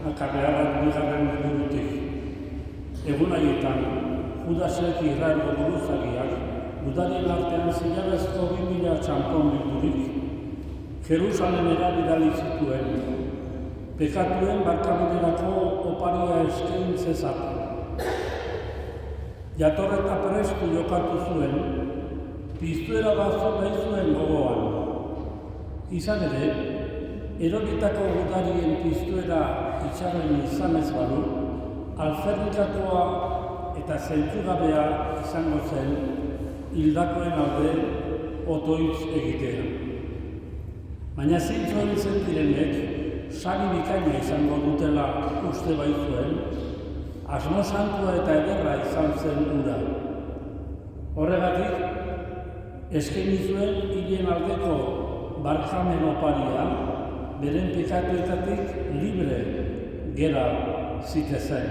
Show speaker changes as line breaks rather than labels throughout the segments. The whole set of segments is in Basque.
Makabearrak bigarren liburutik. Egun haietan, Judasek Israelgo buruzagiak, udarien artean zilarrezko 2000 txanpon bildurik, Jerusalemera bidali zituen, pekatuen barkamenerako oparia eskain zezaten. Jatorreta prestu jokatu zuen, piztuera batzuk nahi zuen gogoan. Izan ere, erokitako gudarien piztuera itxarren izan ez badu, alferrikakoa eta zentzugabea izango zen hildakoen alde otoitz egitea. Baina zintzoen zentirenek, sari bikaina izango dutela uste baitzuen, asmo santua eta ederra izan zen ura. Horregatik, eskaini zuen hilen aldeko barkamen oparia, beren pekatuetatik libre gera zitezen.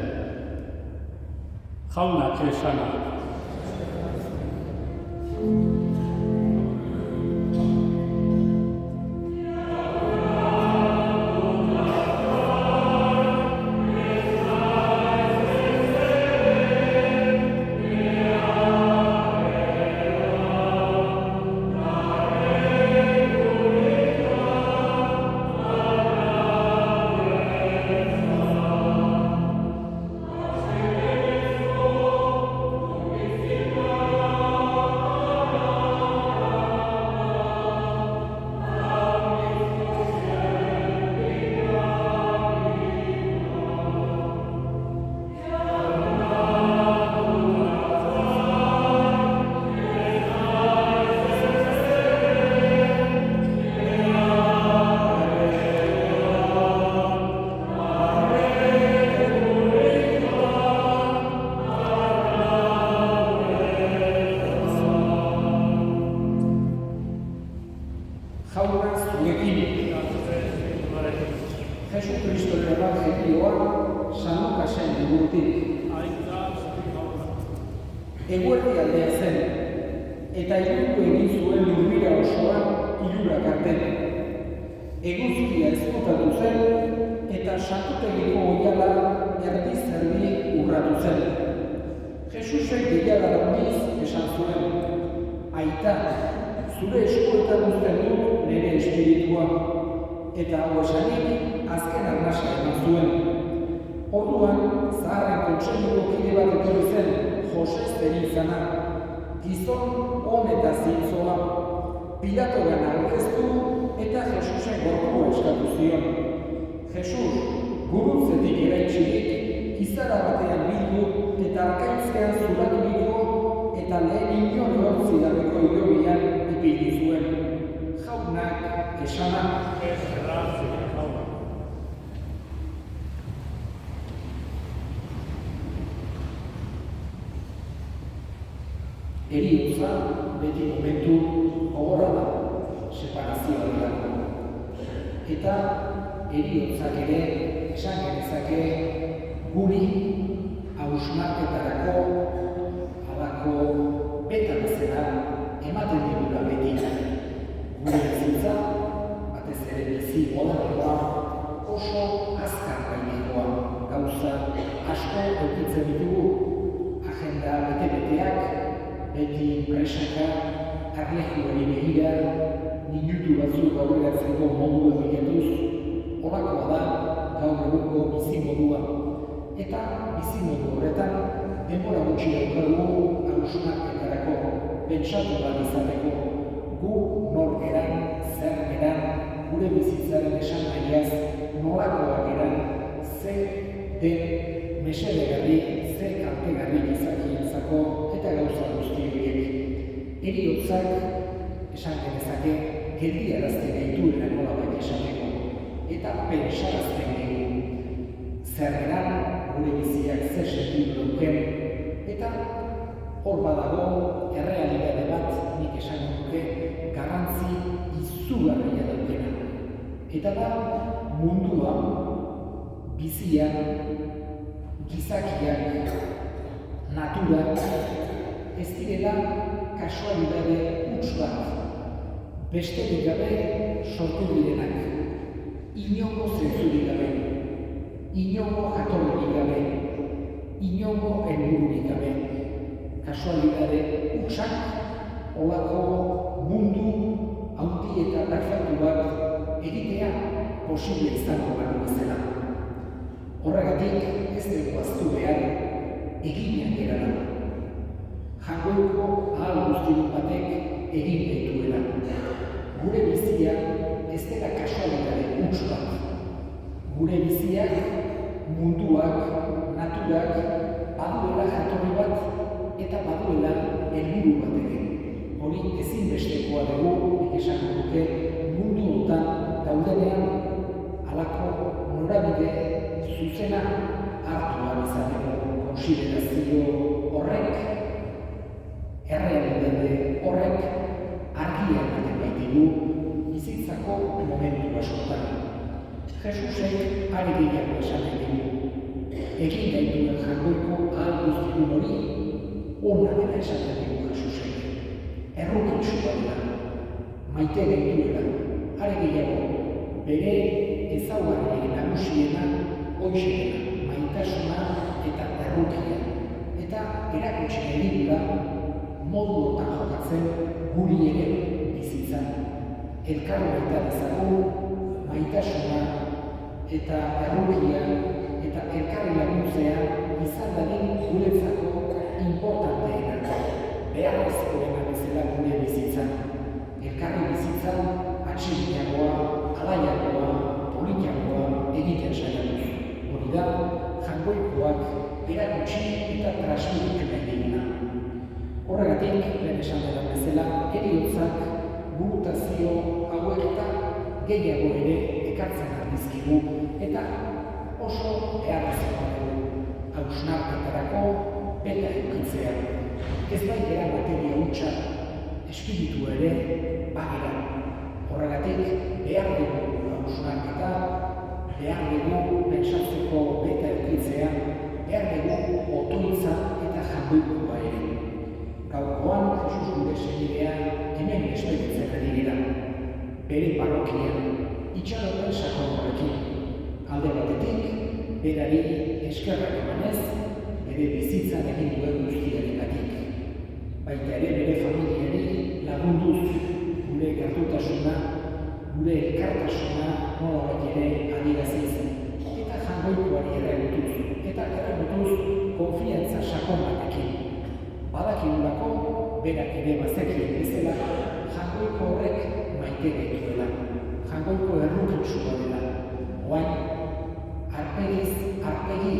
Jaunak esana.
Eguerdi aldea zen, eta ilundu egin zuen lurrira osoan hirurak arte. Eguzkia ezkutatu zen, eta sakutegiko oihala erdi-zerdi urratu zen. Jesusek deiadar handiz esan zuen, aita, zure eskuetan uzten dut nire espiritua, eta hau esanik azken arnasa eman zuen. Orduan, zaharren kontseiluko kide bat etorri zen, Jose derizana, gizon on eta zintzoa, Pilatogana aurkeztu eta Jesusen gorpua eskatu zion. Jesus, gurutzetik eraitxirik, izara batean bildu eta arkaitzean zuraturiko eta lehen inon hortzi gabeko hilobian ipini zuen. Jaunak esana. Heriotza beti momentu gogorra da, separazioa delako. Eta heriotzak ere esan genezake guri hausnarketarako halako beta bezala ematen digula beti. Gure bizitza, batez ere bizi modernoa, oso azkar gainikoa, gauza asko edukitzen ditugu, agenda bete-beteak, beti presaka, arlejuari begira, minutu batzuk aurreratzeko modua bilatuz, holakoa da gaur egungo bizimodua. Eta bizimodu horretan, denbora gutxi daukagu hausnarketarako, pentsatu bat izateko, gu nor geran, zer geran, gure bizitzaren esan nahiaz, nolakoa geran, ze den mesedegarri, ze kaltegarri gizakientzako eta gauza guzti horiek. Heriotzak, esan genezake, geldiarazten dituela nolabait esateko, eta pentsarazten digu. Zer geran, gure biziak ze sentidu duken, eta hor badago, errealitate bat nik esan duke, garrantzi izugarria daukena. Eta da, mundua, bizia, gizakiak, natura, ez direla kasualidade huts bat, besterik gabe sortu direnak, inongo zentzurik gabe, inongo jatorrik gabe, inongo helbururik gabe, kasualidade hutsak, holako mundu handi eta perfektu bat egitea posible izango baino bezala. Horregatik ez dugu ahaztu behar eginak erara. Jainkoeko ahal guztirik batek egin gaituela. Gure bizia ez dela kasualidade huts bat. Gure biziak, munduak, naturak baduela jatorri bat eta baduela helburu bat ere. Hori ezinbestekoa dugu, nik esango duke, mundu honetan daudenean halako norabide zuzena hartu ahal izateko konsiderazio horrek, errealitate horrek argia ematen baitigu bizitzako momentu askotan. Jesusek are gehiago esan digu. Egin gaituen jainkoeko ahal guztigun hori ona dela esaten digu Jesusek. Errukitsua dela, maite gaituela, are gehiago, bere ezaugarri nagusiena hoixe dela, maitasuna eta errukia. Eta erakutsi nahi da modu hortan jokatzen guri ere bizitzan. Elkar baita dezagun, maitasuna eta errukia eta elkarri laguntzea izan dadin guretzako importanteenak. Beharrezkoena bezala gure bizitzan. Elkarri bizitzan atseginagoa, alaiagoa, politiagoa egiten saiatuz. Hori da, jainkoikoak erakutsi eta transmititu nahi diguna. Horregatik, lehen esan dela bezala, heriotzak, burutazio hauek eta gehiago ere ekartzen dizkigu eta oso beharrezkoa dugu hausnarketarako beta edukitzea. Ez bai gara materia hutsa, espiritu ere bagera. Horregatik behar dugu hausnarketa, behar dugu pentsatzeko beta edukitzea, behar dugu otoitza eta jainkoikoa ere. Gaurkoan, Jesus gure segidea hemen espeditzen ari dira. Bere parrokian, itxaroten sakon horrekin. Alde batetik, berari eskerrak emanez, bere bizitzan egin duen guztiarengatik. Baita ere bere familiari lagunduz gure gertutasuna, gure elkartasuna nolabait ere adieraziz. Eta jangoikoari erregutuz, eta erregutuz konfiantza sakon batekin. Badakigulako, berak ere bazekien bezala, jangoiko horrek maite gaituela, jangoiko errukitzua dela. Oain, arpegiz arpegi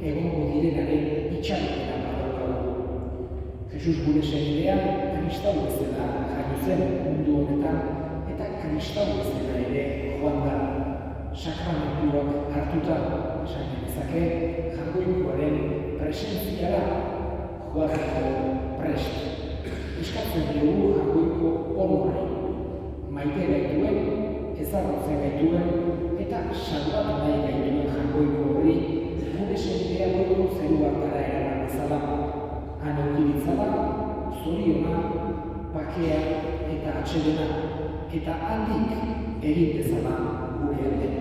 egongo direnaren itxaropena badaukagu. Jesus gure segidean kristau bezala jaio zen mundu honetan, eta kristau bezala ere joan da. Sakramentuak hartuta, esan genezake, jangoikoaren presentziara joateko prest. Eskatzen dugu jangoiko horrei, maite gaituen, ezagutzen gaituen, eta salbatu nahi gaituen jangoiko horri, gure segidea goiko zeru hartara eraman bezala. Han eukiritzala, zoriona, bakea eta atsedena, eta handik egin bezala gure alde.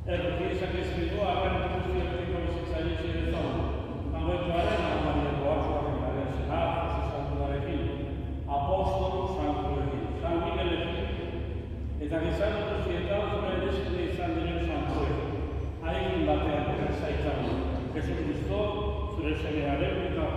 Errukiesa que escribió a ver cómo se aplicó los ensayos de zona. Cuando entraré en la mano de Boacho, en la Senado, José Santo Regil, Apóstolo Santo Regil, San Miguel Regil, eta gizano prezientan zure eskide izan diren Santo Regil. Hain batean zaitzan, Jesu Kristo, zure semearen eta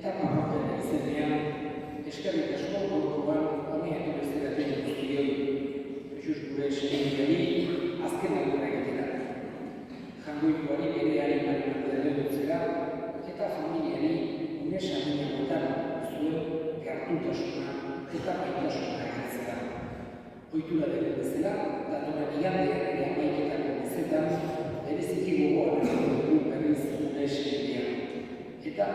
eta marroten izenean, eskerrik asko gaurkoan honi etorrezeraten guztioi. Jesus gure eskerikari azken agurra egitera. Jangoikoari bere harimaren aldearen dutzera, eta familiari une familiakotan zuen gertutasuna eta baitasuna egitzera. Ohitura dugu bezala, datorren igandean ere hamaiketako bezetan, bereziki gogoan dugu berriz gure eskerikarian. Eta